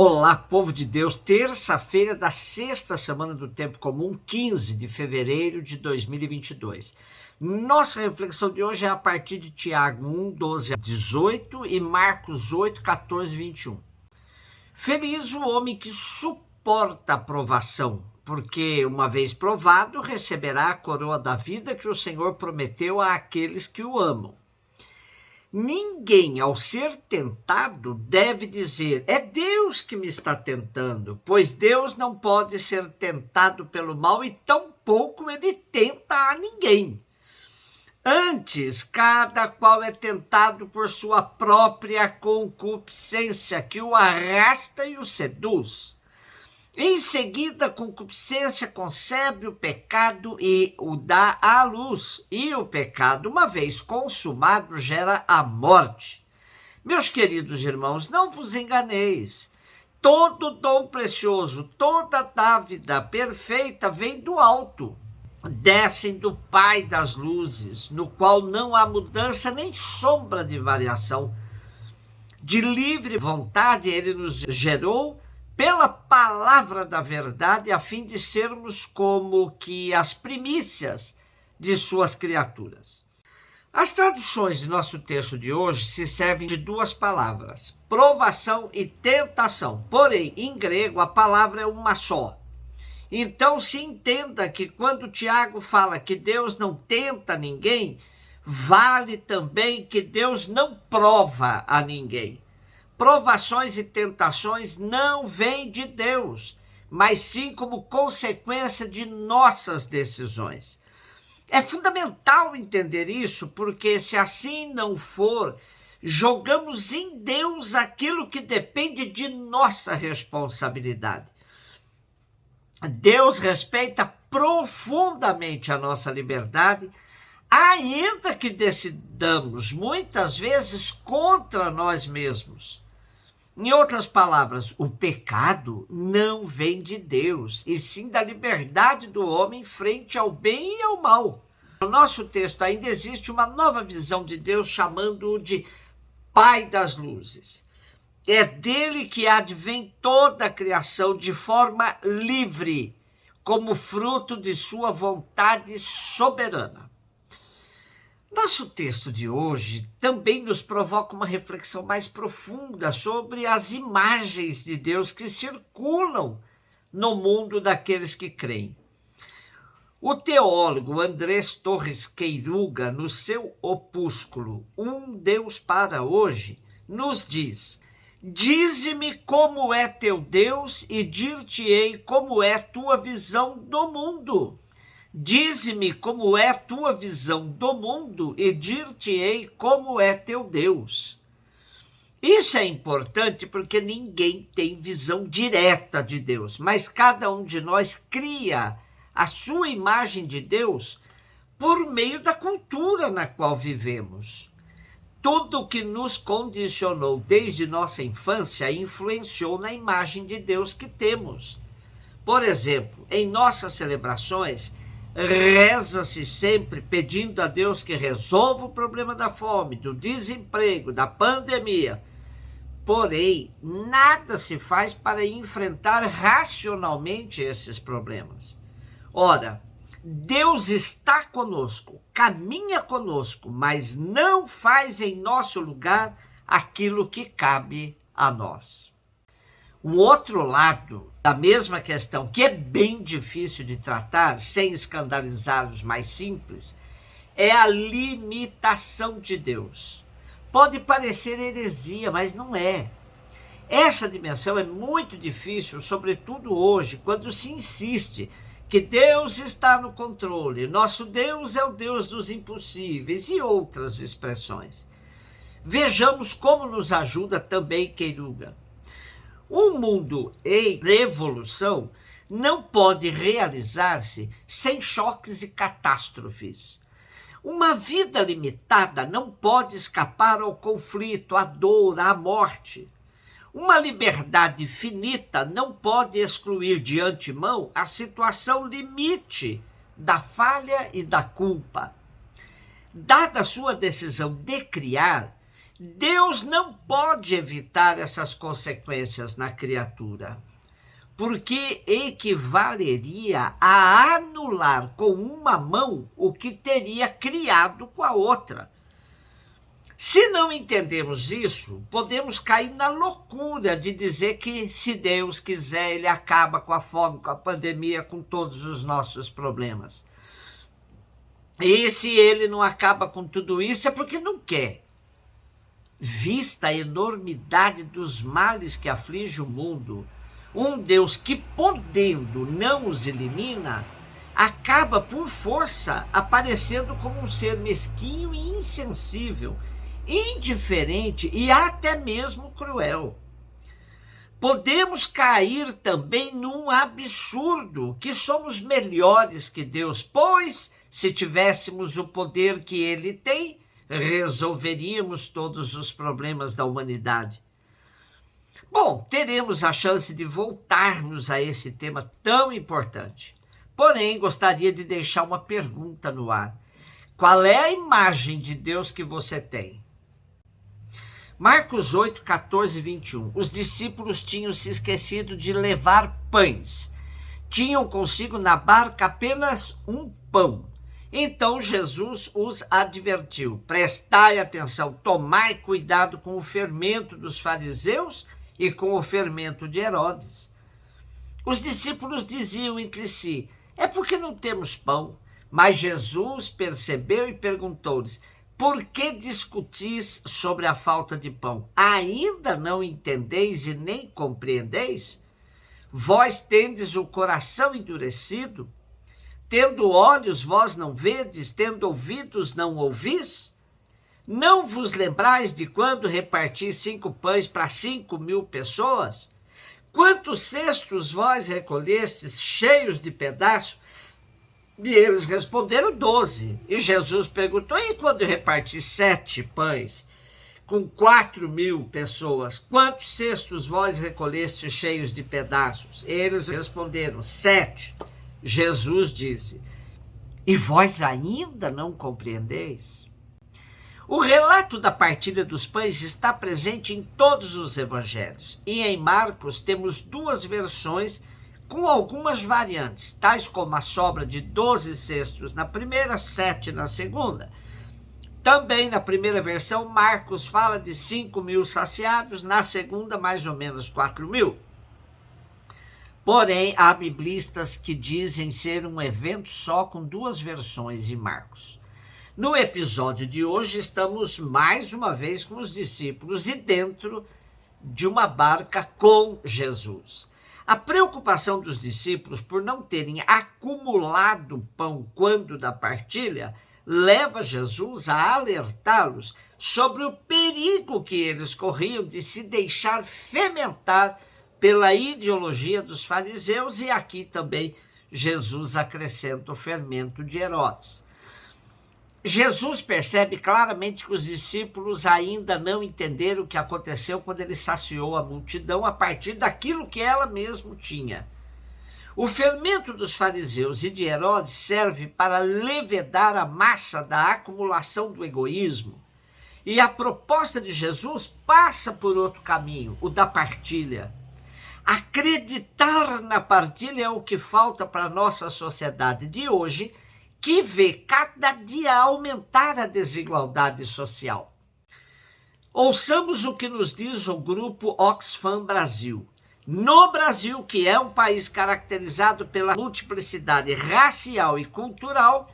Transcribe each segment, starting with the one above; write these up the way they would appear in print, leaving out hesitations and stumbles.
Olá, povo de Deus, terça-feira da sexta semana do Tempo Comum, 15 de fevereiro de 2022. Nossa reflexão de hoje é a partir de Tiago 1, 12 a 18 e Marcos 8, 14 e 21. Feliz o homem que suporta a provação, porque uma vez provado receberá a coroa da vida que o Senhor prometeu àqueles que o amam. Ninguém, ao ser tentado, deve dizer, é Deus que me está tentando, pois Deus não pode ser tentado pelo mal e tampouco ele tenta a ninguém. Antes, cada qual é tentado por sua própria concupiscência, que o arrasta e o seduz. Em seguida, a concupiscência concebe o pecado e o dá à luz. E o pecado, uma vez consumado, gera a morte. Meus queridos irmãos, não vos enganeis. Todo dom precioso, toda dávida perfeita vem do alto. Descem do Pai das luzes, no qual não há mudança nem sombra de variação. De livre vontade ele nos gerou pela palavra da verdade, a fim de sermos como que as primícias de suas criaturas. As traduções de nosso texto de hoje se servem de duas palavras, provação e tentação. Porém, em grego, a palavra é uma só. Então, se entenda que quando Tiago fala que Deus não tenta ninguém, vale também que Deus não prova a ninguém. Provações e tentações não vêm de Deus, mas sim como consequência de nossas decisões. É fundamental entender isso, porque se assim não for, jogamos em Deus aquilo que depende de nossa responsabilidade. Deus respeita profundamente a nossa liberdade, ainda que decidamos muitas vezes contra nós mesmos. Em outras palavras, o pecado não vem de Deus, e sim da liberdade do homem frente ao bem e ao mal. No nosso texto ainda existe uma nova visão de Deus, chamando-o de Pai das luzes. É dele que advém toda a criação de forma livre, como fruto de sua vontade soberana. Nosso texto de hoje também nos provoca uma reflexão mais profunda sobre as imagens de Deus que circulam no mundo daqueles que creem. O teólogo Andrés Torres Queiruga, no seu opúsculo Um Deus para Hoje, nos diz: dize-me como é teu Deus e dir-te-ei como é tua visão do mundo. Dize-me como é tua visão do mundo e dir-te-ei como é teu Deus. Isso é importante porque ninguém tem visão direta de Deus, mas cada um de nós cria a sua imagem de Deus por meio da cultura na qual vivemos. Tudo que nos condicionou desde nossa infância influenciou na imagem de Deus que temos. Por exemplo, em nossas celebrações, reza-se sempre pedindo a Deus que resolva o problema da fome, do desemprego, da pandemia. Porém, nada se faz para enfrentar racionalmente esses problemas. Ora, Deus está conosco, caminha conosco, mas não faz em nosso lugar aquilo que cabe a nós. Um outro lado da mesma questão, que é bem difícil de tratar, sem escandalizar os mais simples, é a limitação de Deus. Pode parecer heresia, mas não é. Essa dimensão é muito difícil, sobretudo hoje, quando se insiste que Deus está no controle, nosso Deus é o Deus dos impossíveis e outras expressões. Vejamos como nos ajuda também Queiruga. Um mundo em revolução não pode realizar-se sem choques e catástrofes. Uma vida limitada não pode escapar ao conflito, à dor, à morte. Uma liberdade finita não pode excluir de antemão a situação limite da falha e da culpa. Dada a sua decisão de criar, Deus não pode evitar essas consequências na criatura, porque equivaleria a anular com uma mão o que teria criado com a outra. Se não entendemos isso, podemos cair na loucura de dizer que, se Deus quiser, ele acaba com a fome, com a pandemia, com todos os nossos problemas. E se ele não acaba com tudo isso, é porque não quer. Vista a enormidade dos males que aflige o mundo, um Deus que, podendo, não os elimina, acaba por força aparecendo como um ser mesquinho e insensível, indiferente e até mesmo cruel. Podemos cair também num absurdo, que somos melhores que Deus, pois, se tivéssemos o poder que ele tem, resolveríamos todos os problemas da humanidade. Bom, teremos a chance de voltarmos a esse tema tão importante. Porém, gostaria de deixar uma pergunta no ar. Qual é a imagem de Deus que você tem? Marcos 8, 14 e 21. Os discípulos tinham se esquecido de levar pães. Tinham consigo na barca apenas um pão. Então Jesus os advertiu: prestai atenção, tomai cuidado com o fermento dos fariseus e com o fermento de Herodes. Os discípulos diziam entre si: é porque não temos pão. Mas Jesus percebeu e perguntou-lhes: por que discutis sobre a falta de pão? Ainda não entendeis e nem compreendeis? Vós tendes o coração endurecido? Tendo olhos, vós não vedes, tendo ouvidos, não ouvis? Não vos lembrais de quando reparti 5 pães para 5.000 pessoas? Quantos cestos vós recolhestes cheios de pedaços? E eles responderam 12. E Jesus perguntou: e quando reparti 7 pães com 4.000 pessoas, quantos cestos vós recolhestes cheios de pedaços? E eles responderam: 7. Jesus disse: e vós ainda não compreendeis? O relato da partilha dos pães está presente em todos os evangelhos. E em Marcos temos 2 versões com algumas variantes, tais como a sobra de 12 cestos na primeira, 7 na segunda. Também na primeira versão, Marcos fala de 5.000 saciados, na segunda, mais ou menos 4.000. Porém, há biblistas que dizem ser um evento só com 2 versões em Marcos. No episódio de hoje, estamos mais uma vez com os discípulos e dentro de uma barca com Jesus. A preocupação dos discípulos por não terem acumulado pão quando da partilha leva Jesus a alertá-los sobre o perigo que eles corriam de se deixar fermentar pela ideologia dos fariseus, e aqui também Jesus acrescenta o fermento de Herodes. Jesus percebe claramente que os discípulos ainda não entenderam o que aconteceu quando ele saciou a multidão a partir daquilo que ela mesma tinha. O fermento dos fariseus e de Herodes serve para levedar a massa da acumulação do egoísmo. E a proposta de Jesus passa por outro caminho, o da partilha. Acreditar na partilha é o que falta para a nossa sociedade de hoje, que vê cada dia aumentar a desigualdade social. Ouçamos o que nos diz o grupo Oxfam Brasil. No Brasil, que é um país caracterizado pela multiplicidade racial e cultural,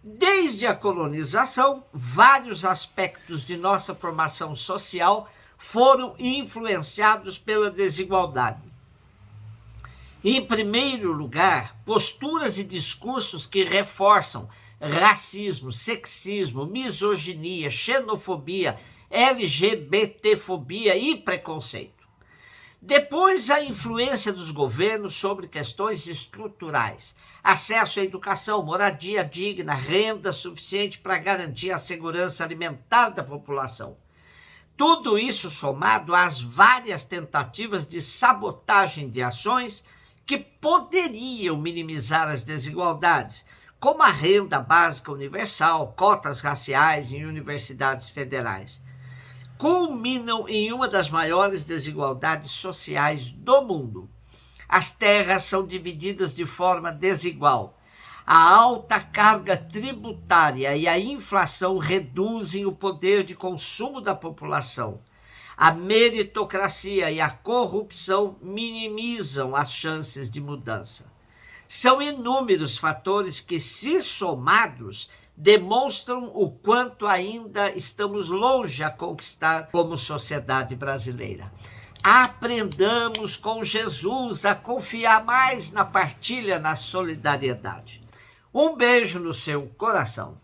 desde a colonização, vários aspectos de nossa formação social foram influenciados pela desigualdade. Em primeiro lugar, posturas e discursos que reforçam racismo, sexismo, misoginia, xenofobia, LGBTfobia e preconceito. Depois, a influência dos governos sobre questões estruturais, acesso à educação, moradia digna, renda suficiente para garantir a segurança alimentar da população. Tudo isso somado às várias tentativas de sabotagem de ações que poderiam minimizar as desigualdades, como a renda básica universal, cotas raciais em universidades federais. culminam em uma das maiores desigualdades sociais do mundo. As terras são divididas de forma desigual. A alta carga tributária e a inflação reduzem o poder de consumo da população. A meritocracia e a corrupção minimizam as chances de mudança. São inúmeros fatores que, se somados, demonstram o quanto ainda estamos longe a conquistar como sociedade brasileira. Aprendamos com Jesus a confiar mais na partilha, na solidariedade. Um beijo no seu coração.